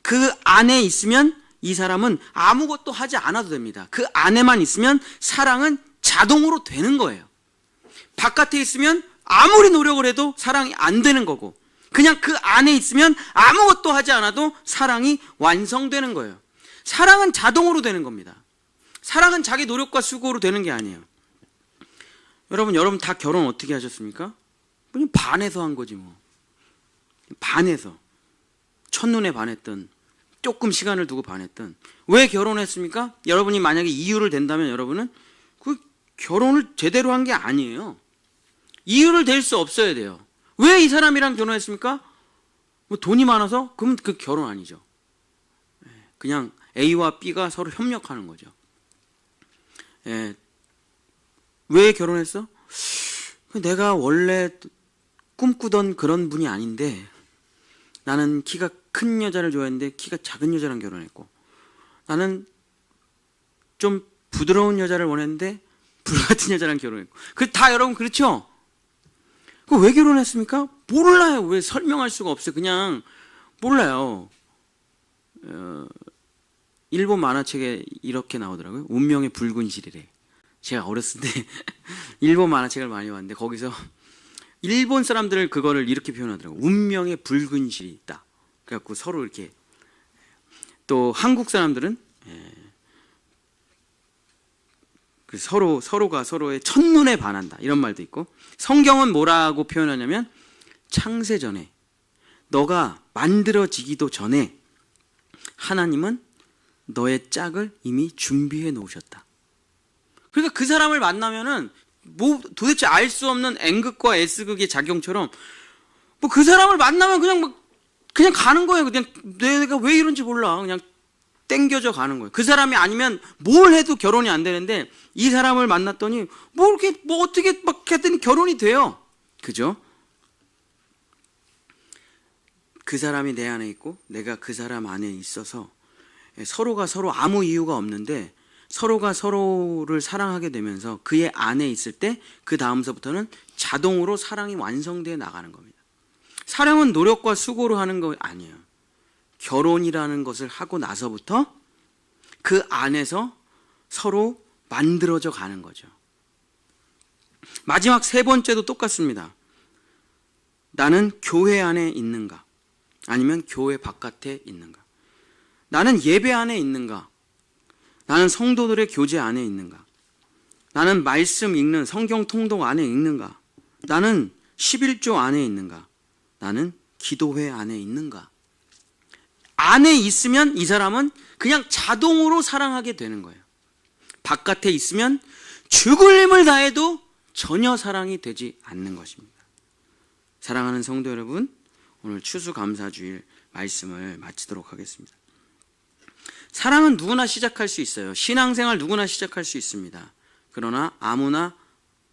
그 안에 있으면 이 사람은 아무것도 하지 않아도 됩니다. 그 안에만 있으면 사랑은 자동으로 되는 거예요. 바깥에 있으면 아무리 노력을 해도 사랑이 안 되는 거고, 그냥 그 안에 있으면 아무것도 하지 않아도 사랑이 완성되는 거예요. 사랑은 자동으로 되는 겁니다. 사랑은 자기 노력과 수고로 되는 게 아니에요. 여러분 다 결혼 어떻게 하셨습니까? 그냥 반해서 한 거지 뭐. 반해서. 첫눈에 반했던, 조금 시간을 두고 반했던. 왜 결혼했습니까? 여러분이 만약에 이유를 댄다면 여러분은 그 결혼을 제대로 한 게 아니에요. 이유를 댈 수 없어야 돼요. 왜 이 사람이랑 결혼했습니까? 뭐 돈이 많아서? 그러면 그 결혼 아니죠. 그냥 A와 B가 서로 협력하는 거죠. 왜 결혼했어? 내가 원래 꿈꾸던 그런 분이 아닌데 나는 키가 큰 여자를 좋아했는데 키가 작은 여자랑 결혼했고, 나는 좀 부드러운 여자를 원했는데 불같은 여자랑 결혼했고. 다 여러분 그렇죠? 왜 결혼했습니까? 몰라요. 왜 설명할 수가 없어요. 그냥 몰라요. 일본 만화책에 이렇게 나오더라고요. 운명의 붉은 실이래. 제가 어렸을 때 일본 만화책을 많이 봤는데 거기서 일본 사람들 그거를 이렇게 표현하더라고요. 운명의 붉은 실이 있다. 그래갖고 서로 이렇게. 또 한국 사람들은 서로가 서로의 첫눈에 반한다. 이런 말도 있고, 성경은 뭐라고 표현하냐면 창세전에, 너가 만들어지기도 전에 하나님은 너의 짝을 이미 준비해 놓으셨다. 그러니까 그 사람을 만나면은 뭐 도대체 알 수 없는 N극과 S극의 작용처럼 뭐 그 사람을 만나면 그냥 가는 거예요. 그냥 내가 왜 이런지 몰라. 그냥 땡겨져 가는 거예요. 그 사람이 아니면 뭘 해도 결혼이 안 되는데 이 사람을 만났더니 어떻게 막 했더니 결혼이 돼요. 그죠? 그 사람이 내 안에 있고 내가 그 사람 안에 있어서 서로가 서로 아무 이유가 없는데 서로가 서로를 사랑하게 되면서 그의 안에 있을 때 그 다음서부터는 자동으로 사랑이 완성되어 나가는 겁니다. 사랑은 노력과 수고로 하는 거 아니에요. 결혼이라는 것을 하고 나서부터 그 안에서 서로 만들어져 가는 거죠. 마지막 세 번째도 똑같습니다. 나는 교회 안에 있는가? 아니면 교회 바깥에 있는가? 나는 예배 안에 있는가? 나는 성도들의 교제 안에 있는가? 나는 말씀 읽는 성경 통독 안에 있는가? 나는 11조 안에 있는가? 나는 기도회 안에 있는가? 안에 있으면 이 사람은 그냥 자동으로 사랑하게 되는 거예요. 바깥에 있으면 죽을 힘을 다해도 전혀 사랑이 되지 않는 것입니다. 사랑하는 성도 여러분, 오늘 추수감사주일 말씀을 마치도록 하겠습니다. 사랑은 누구나 시작할 수 있어요. 신앙생활 누구나 시작할 수 있습니다. 그러나 아무나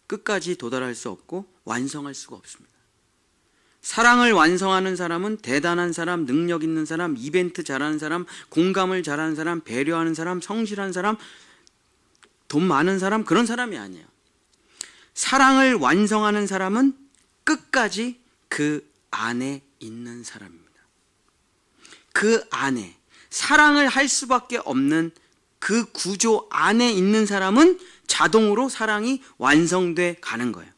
끝까지 도달할 수 없고 완성할 수가 없습니다. 사랑을 완성하는 사람은 대단한 사람, 능력 있는 사람, 이벤트 잘하는 사람, 공감을 잘하는 사람, 배려하는 사람, 성실한 사람, 돈 많은 사람, 그런 사람이 아니에요. 사랑을 완성하는 사람은 끝까지 그 안에 있는 사람입니다. 그 안에 사랑을 할 수밖에 없는 그 구조 안에 있는 사람은 자동으로 사랑이 완성돼 가는 거예요.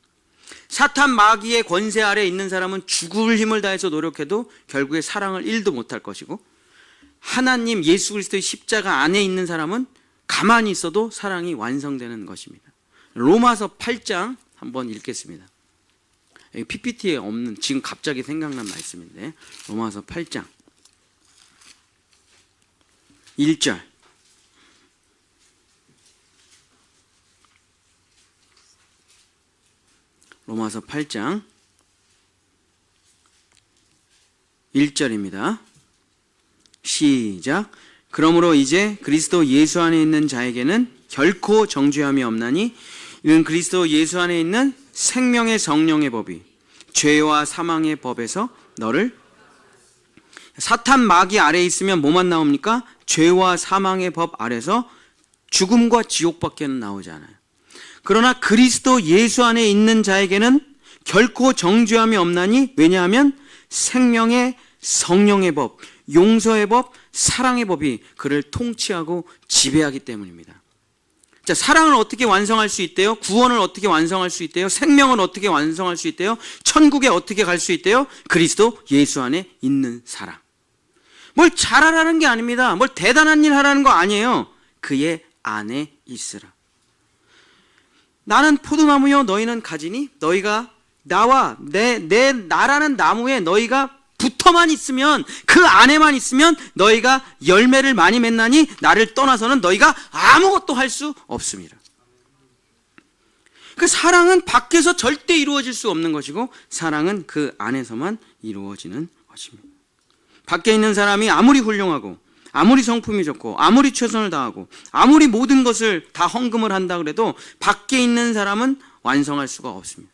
사탄 마귀의 권세 아래 있는 사람은 죽을 힘을 다해서 노력해도 결국에 사랑을 1도 못할 것이고, 하나님 예수 그리스도의 십자가 안에 있는 사람은 가만히 있어도 사랑이 완성되는 것입니다. 로마서 8장 한번 읽겠습니다. PPT에 없는, 지금 갑자기 생각난 말씀인데, 로마서 8장 1절. 로마서 8장 1절입니다. 시작. 그러므로 이제 그리스도 예수 안에 있는 자에게는 결코 정죄함이 없나니 이는 그리스도 예수 안에 있는 생명의 성령의 법이 죄와 사망의 법에서 너를, 사탄 마귀 아래에 있으면 뭐만 나옵니까? 죄와 사망의 법 아래서 죽음과 지옥밖에 나오지 않아요. 그러나 그리스도 예수 안에 있는 자에게는 결코 정죄함이 없나니, 왜냐하면 생명의 성령의 법, 용서의 법, 사랑의 법이 그를 통치하고 지배하기 때문입니다. 자, 사랑을 어떻게 완성할 수 있대요? 구원을 어떻게 완성할 수 있대요? 생명을 어떻게 완성할 수 있대요? 천국에 어떻게 갈 수 있대요? 그리스도 예수 안에 있는 사람. 뭘 잘하라는 게 아닙니다. 뭘 대단한 일 하라는 거 아니에요. 그의 안에 있으라. 나는 포도나무요 너희는 가지니, 너희가 나와 나라는 나무에 너희가 붙어만 있으면, 그 안에만 있으면 너희가 열매를 많이 맺나니 나를 떠나서는 너희가 아무것도 할 수 없습니다. 그 사랑은 밖에서 절대 이루어질 수 없는 것이고, 사랑은 그 안에서만 이루어지는 것입니다. 밖에 있는 사람이 아무리 훌륭하고 아무리 성품이 좋고 아무리 최선을 다하고 아무리 모든 것을 다 헌금을 한다 그래도 밖에 있는 사람은 완성할 수가 없습니다.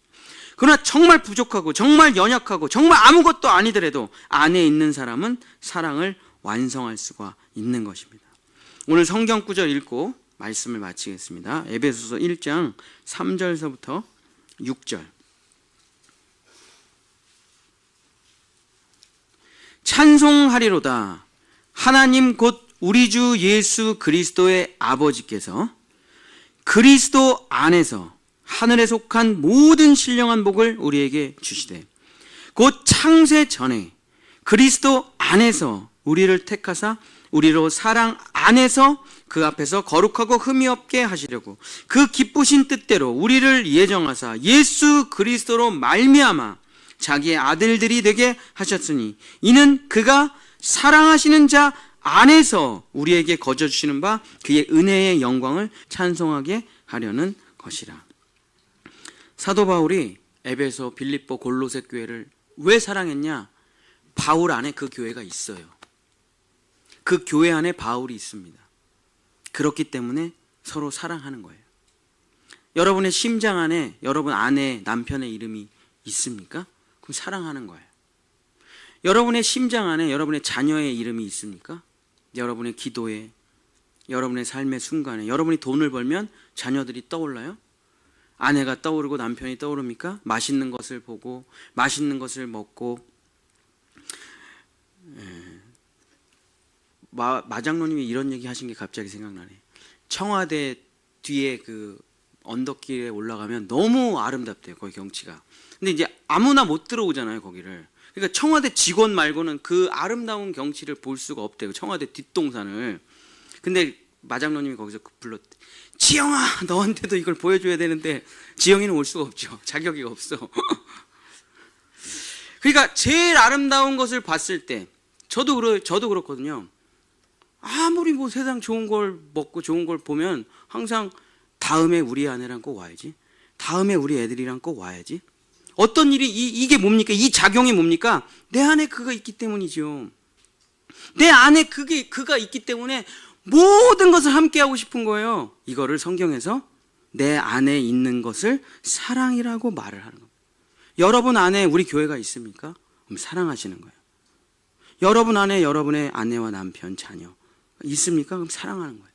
그러나 정말 부족하고 정말 연약하고 정말 아무것도 아니더라도 안에 있는 사람은 사랑을 완성할 수가 있는 것입니다. 오늘 성경 구절 읽고 말씀을 마치겠습니다. 에베소서 1장 3절서부터 6절. 찬송하리로다. 하나님 곧 우리 주 예수 그리스도의 아버지께서 그리스도 안에서 하늘에 속한 모든 신령한 복을 우리에게 주시되, 곧 창세 전에 그리스도 안에서 우리를 택하사 우리로 사랑 안에서 그 앞에서 거룩하고 흠이 없게 하시려고 그 기쁘신 뜻대로 우리를 예정하사 예수 그리스도로 말미암아 자기의 아들들이 되게 하셨으니, 이는 그가 사랑하시는 자 안에서 우리에게 거저 주시는 바 그의 은혜의 영광을 찬송하게 하려는 것이라. 사도 바울이 에베소, 빌립보, 골로새 교회를 왜 사랑했냐? 바울 안에 그 교회가 있어요. 그 교회 안에 바울이 있습니다. 그렇기 때문에 서로 사랑하는 거예요. 여러분의 심장 안에, 여러분 안에 남편의 이름이 있습니까? 그럼 사랑하는 거예요. 여러분의 심장 안에 여러분의 자녀의 이름이 있습니까? 여러분의 기도에, 여러분의 삶의 순간에, 여러분이 돈을 벌면 자녀들이 떠올라요? 아내가 떠오르고 남편이 떠오릅니까? 맛있는 것을 보고 맛있는 것을 먹고. 마장로님이 이런 얘기 하신 게 갑자기 생각나네. 청와대 뒤에 그 언덕길에 올라가면 너무 아름답대요. 거기 경치가. 근데 이제 아무나 못 들어오잖아요, 거기를. 그러니까 청와대 직원 말고는 그 아름다운 경치를 볼 수가 없대요. 청와대 뒷동산을. 근데 마장로님이 거기서 불렀대. 지영아, 너한테도 이걸 보여줘야 되는데 지영이는 올 수가 없죠. 자격이 없어. 그러니까 제일 아름다운 것을 봤을 때 저도 그렇거든요. 아무리 뭐 세상 좋은 걸 먹고 좋은 걸 보면 항상 다음에 우리 아내랑 꼭 와야지. 다음에 우리 애들이랑 꼭 와야지. 어떤 일이 이게 뭡니까? 이 작용이 뭡니까? 내 안에 그가 있기 때문이죠. 내 안에 그가 있기 때문에 모든 것을 함께 하고 싶은 거예요. 이거를 성경에서 내 안에 있는 것을 사랑이라고 말을 하는 겁니다. 여러분 안에 우리 교회가 있습니까? 그럼 사랑하시는 거예요. 여러분 안에 여러분의 아내와 남편, 자녀 있습니까? 그럼 사랑하는 거예요.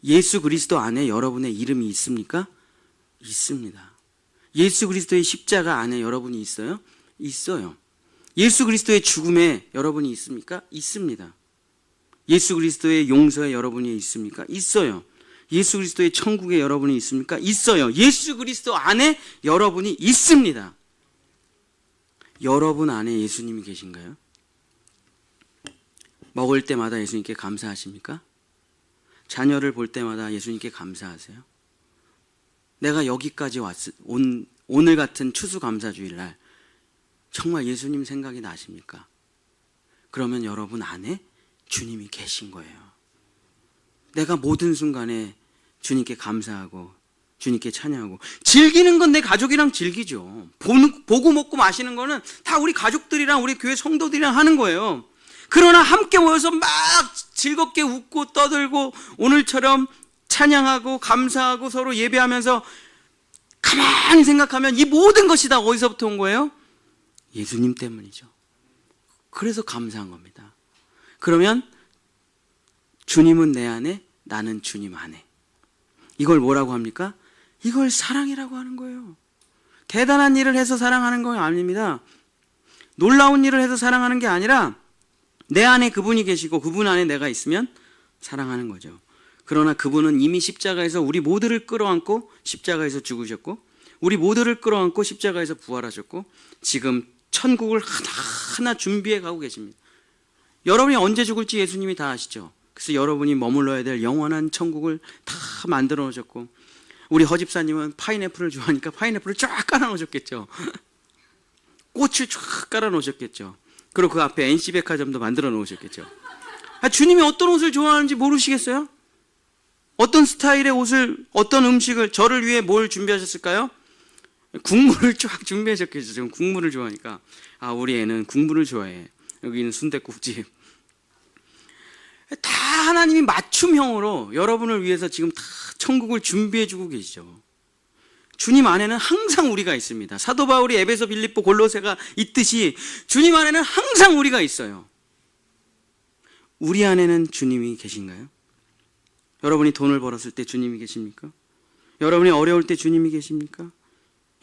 예수 그리스도 안에 여러분의 이름이 있습니까? 있습니다. 예수 그리스도의 십자가 안에 여러분이 있어요? 있어요. 예수 그리스도의 죽음에 여러분이 있습니까? 있습니다. 예수 그리스도의 용서에 여러분이 있습니까? 있어요. 예수 그리스도의 천국에 여러분이 있습니까? 있어요. 예수 그리스도 안에 여러분이 있습니다. 여러분 안에 예수님이 계신가요? 먹을 때마다 예수님께 감사하십니까? 자녀를 볼 때마다 예수님께 감사하세요? 내가 여기까지 오늘 같은 추수감사주일날 정말 예수님 생각이 나십니까? 그러면 여러분 안에 주님이 계신 거예요. 내가 모든 순간에 주님께 감사하고 주님께 찬양하고 즐기는 건 내 가족이랑 즐기죠. 보고 먹고 마시는 거는 다 우리 가족들이랑 우리 교회 성도들이랑 하는 거예요. 그러나 함께 모여서 막 즐겁게 웃고 떠들고 오늘처럼 찬양하고 감사하고 서로 예배하면서 가만히 생각하면 이 모든 것이 다 어디서부터 온 거예요? 예수님 때문이죠. 그래서 감사한 겁니다. 그러면 주님은 내 안에, 나는 주님 안에. 이걸 뭐라고 합니까? 이걸 사랑이라고 하는 거예요. 대단한 일을 해서 사랑하는 건 아닙니다. 놀라운 일을 해서 사랑하는 게 아니라 내 안에 그분이 계시고 그분 안에 내가 있으면 사랑하는 거죠. 그러나 그분은 이미 십자가에서 우리 모두를 끌어안고 십자가에서 죽으셨고 우리 모두를 끌어안고 십자가에서 부활하셨고 지금 천국을 하나하나 준비해 가고 계십니다. 여러분이 언제 죽을지 예수님이 다 아시죠. 그래서 여러분이 머물러야 될 영원한 천국을 다 만들어 놓으셨고 우리 허집사님은 파인애플을 좋아하니까 파인애플을 쫙 깔아 놓으셨겠죠. 꽃을 쫙 깔아 놓으셨겠죠. 그리고 그 앞에 NC백화점도 만들어 놓으셨겠죠. 주님이 어떤 옷을 좋아하는지 모르시겠어요? 어떤 스타일의 옷을, 어떤 음식을, 저를 위해 뭘 준비하셨을까요? 국물을 쫙 준비하셨겠죠. 지금 국물을 좋아하니까. 우리 애는 국물을 좋아해. 여기는 순댓국집. 다 하나님이 맞춤형으로 여러분을 위해서 지금 다 천국을 준비해주고 계시죠. 주님 안에는 항상 우리가 있습니다. 사도 바울이 에베소, 빌립보, 골로새가 있듯이 주님 안에는 항상 우리가 있어요. 우리 안에는 주님이 계신가요? 여러분이 돈을 벌었을 때 주님이 계십니까? 여러분이 어려울 때 주님이 계십니까?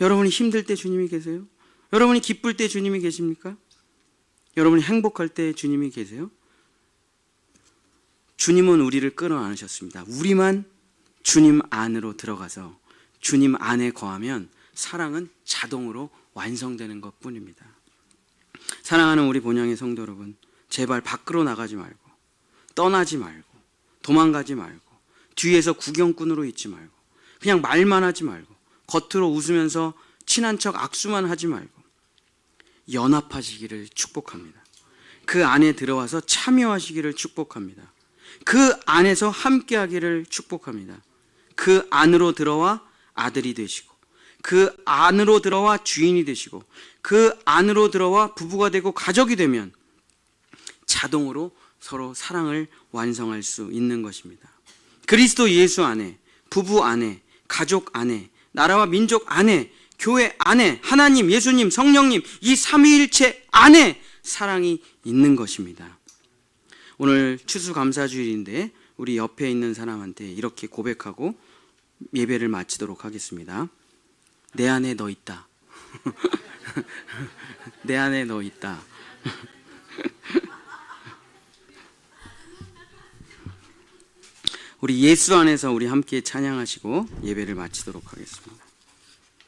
여러분이 힘들 때 주님이 계세요? 여러분이 기쁠 때 주님이 계십니까? 여러분이 행복할 때 주님이 계세요? 주님은 우리를 끌어안으셨습니다. 우리만 주님 안으로 들어가서 주님 안에 거하면 사랑은 자동으로 완성되는 것뿐입니다. 사랑하는 우리 본향의 성도 여러분, 제발 밖으로 나가지 말고 떠나지 말고 도망가지 말고 뒤에서 구경꾼으로 있지 말고 그냥 말만 하지 말고 겉으로 웃으면서 친한 척 악수만 하지 말고 연합하시기를 축복합니다. 그 안에 들어와서 참여하시기를 축복합니다. 그 안에서 함께하기를 축복합니다. 그 안으로 들어와 아들이 되시고 그 안으로 들어와 주인이 되시고 그 안으로 들어와 부부가 되고 가족이 되면 자동으로 서로 사랑을 완성할 수 있는 것입니다. 그리스도 예수 안에, 부부 안에, 가족 안에, 나라와 민족 안에, 교회 안에, 하나님, 예수님, 성령님 이 삼위일체 안에 사랑이 있는 것입니다. 오늘 추수감사주일인데 우리 옆에 있는 사람한테 이렇게 고백하고 예배를 마치도록 하겠습니다. 내 안에 너 있다. 내 안에 너 있다. 우리 예수 안에서 우리 함께 찬양하시고 예배를 마치도록 하겠습니다.